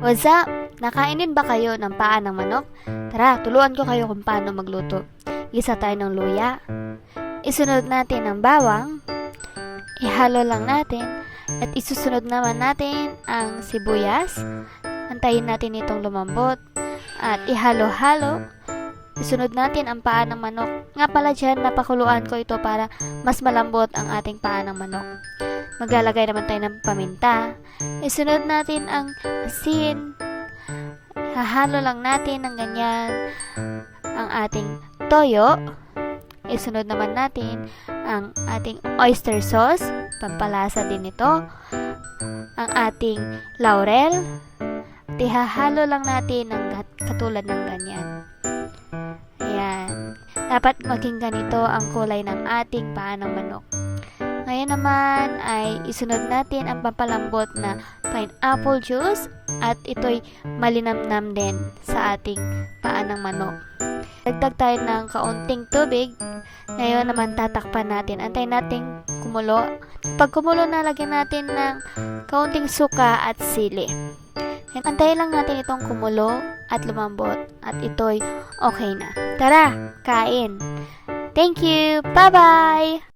What's up? Nakain din ba kayo ng paa ng manok? Tara, tuluan ko kayo kung paano magluto. Gisa tayo ng luya. Isunod natin ang bawang. Ihalo lang natin. At isusunod naman natin ang sibuyas. Antayin natin itong lumambot. At ihalo-halo. Isunod natin ang paa ng manok. Nga pala dyan, napakuluan ko ito para mas malambot ang ating paa ng manok. Maglalagay naman tayo ng paminta. Isunod natin ang asin. Hahalo lang natin ng ganyan ang ating toyo. Isunod naman natin ang ating oyster sauce. Pampalasa din ito. Ang ating laurel. At ihahalo lang natin ng katulad ng ganyan. Ayan. Dapat maging ganito ang kulay ng ating paa ng manok. Ngayon naman ay isunod natin ang pampalambot na pineapple juice at ito'y malinamnam din sa ating paa ng manok. Dagdag tayo ng kaunting tubig. Ngayon naman tatakpan natin. Antayin natin kumulo. Pag kumulo na, lagyan natin ng kaunting suka at sili. Antayin lang natin itong kumulo at lumambot at ito'y okay na. Tara, kain! Thank you! Bye-bye!